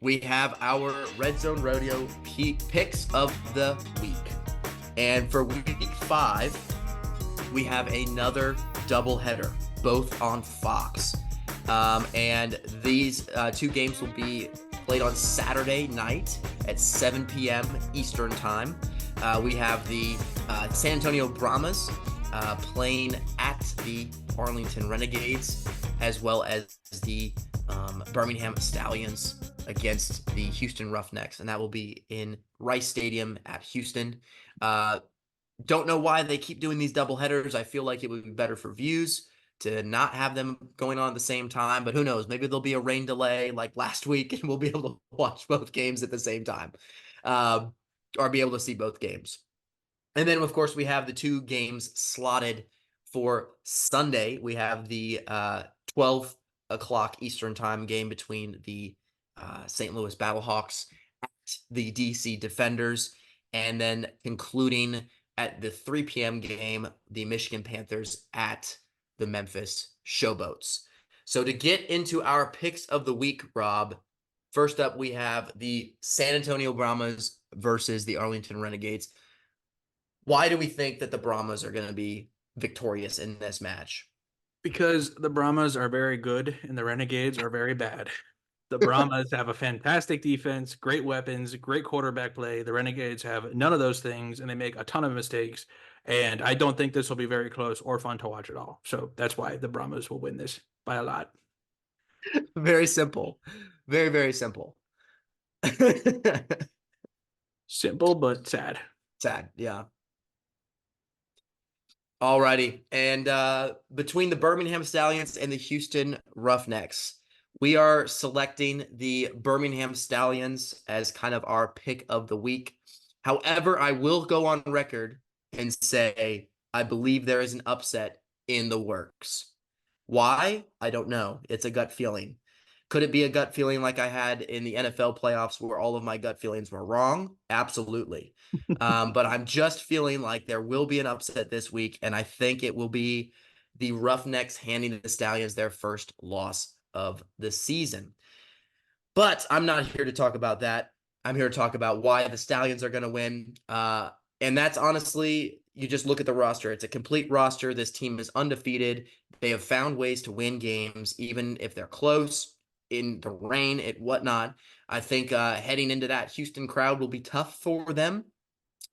we have our Redzone Rodeo picks of the week. And for week 5, we have another doubleheader, both on Fox. And these two games will be played on Saturday night at 7 p.m. Eastern Time. We have the San Antonio Brahmas playing at the Arlington Renegades, as well as the Birmingham Stallions against the Houston Roughnecks, and that will be in Rice Stadium at Houston. Don't know why they keep doing these double headers. I feel like it would be better for views to not have them going on at the same time, but who knows? Maybe there'll be a rain delay like last week, and we'll be able to watch both games at the same time, or be able to see both games. And then, of course, we have the two games slotted for Sunday. We have the 12 o'clock Eastern Time game between the St. Louis Battlehawks at the DC Defenders, and then concluding at the 3 p.m. game, the Michigan Panthers at the Memphis Showboats. So to get into our picks of the week, Rob, first up we have the San Antonio Brahmas versus the Arlington Renegades. Why do we think that the Brahmas are going to be victorious in this match? Because the Brahmas are very good and the Renegades are very bad. The Brahmas have a fantastic defense, great weapons, great quarterback play. The Renegades have none of those things, and they make a ton of mistakes. And I don't think this will be very close or fun to watch at all. So that's why the Brahmas will win this by a lot. Very simple. Very, very simple. Simple but sad. Sad, yeah. Alrighty. And between the Birmingham Stallions and the Houston Roughnecks, we are selecting the Birmingham Stallions as kind of our pick of the week. However, I will go on record and say I believe there is an upset in the works. Why? I don't know. It's a gut feeling. Could it be a gut feeling like I had in the NFL playoffs where all of my gut feelings were wrong? Absolutely. But I'm just feeling like there will be an upset this week, and I think it will be the Roughnecks handing the Stallions their first loss of the season. But I'm not here to talk about that. I'm here to talk about why the Stallions are going to win. And that's honestly, you just look at the roster. It's a complete roster. This team is undefeated. They have found ways to win games, even if they're close, in the rain, and whatnot. I think heading into that Houston crowd will be tough for them,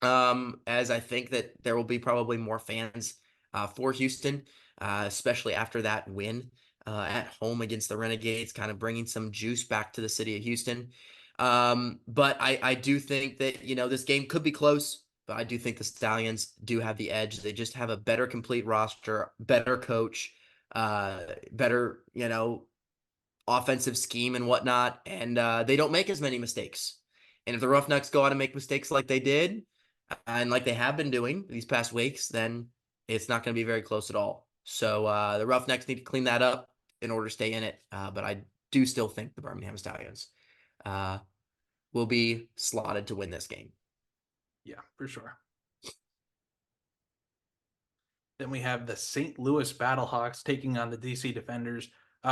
as I think that there will be probably more fans for Houston, especially after that win at home against the Renegades, kind of bringing some juice back to the city of Houston. But I do think that, this game could be close, but I do think the Stallions do have the edge. They just have a better complete roster, better coach, better, offensive scheme and whatnot, and they don't make as many mistakes. And if the Roughnecks go out and make mistakes like they did, and like they have been doing these past weeks, then it's not going to be very close at all. So the Roughnecks need to clean that up in order to stay in it. But I do still think the Birmingham Stallions will be slotted to win this game. Yeah, for sure. Then we have the St. Louis Battlehawks taking on the DC Defenders.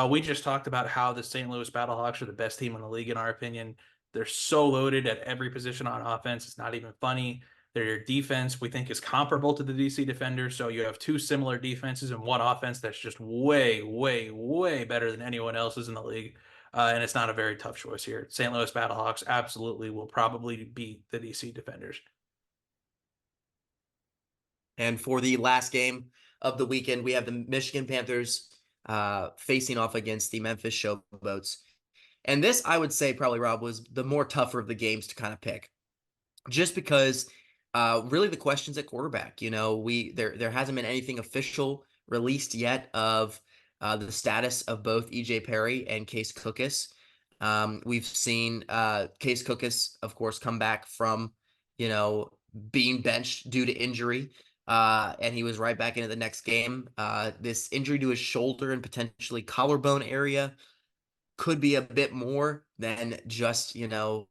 We just talked about how the St. Louis Battlehawks are the best team in the league, in our opinion. They're so loaded at every position on offense. It's not even funny. Their defense, we think, is comparable to the DC Defenders. So you have two similar defenses and one offense that's just way, way, way better than anyone else's in the league. And it's not a very tough choice here. St. Louis Battlehawks absolutely will probably beat the DC Defenders. And for the last game of the weekend, we have the Michigan Panthers facing off against the Memphis Showboats. And this, I would say, probably, Rob, was the more tougher of the games to kind of pick, just because really the questions at quarterback. There hasn't been anything official released yet of the status of both EJ Perry and Case Cookus. We've seen Case Cookus, of course, come back from being benched due to injury. And he was right back into the next game. This injury to his shoulder and potentially collarbone area could be a bit more than just, the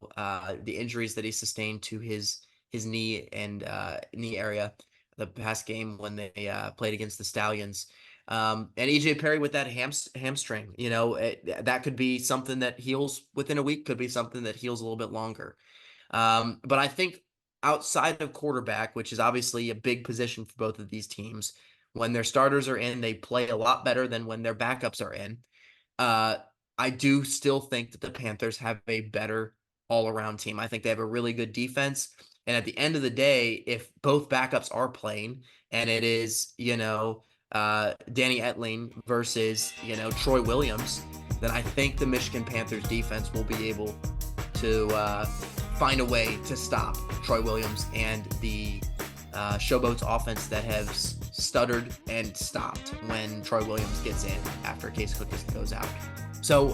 injuries that he sustained to his knee and knee area the past game when they played against the Stallions. And EJ Perry with that hamstring, that could be something that heals within a week, could be something that heals a little bit longer. But I think outside of quarterback, which is obviously a big position for both of these teams, when their starters are in, they play a lot better than when their backups are in. Uh, I do still think that the Panthers have a better all-around team. I think they have a really good defense. And at the end of the day, if both backups are playing and it is, Danny Etling versus, Troy Williams, then I think the Michigan Panthers defense will be able to find a way to stop Troy Williams and the Showboats offense that has stuttered and stopped when Troy Williams gets in after Case Cookus goes out. So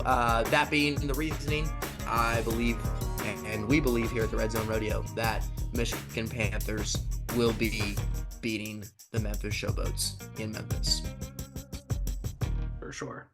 that being the reasoning, I believe, and we believe here at the Redzone Rodeo, that Michigan Panthers will be beating the Memphis Showboats in Memphis. For sure.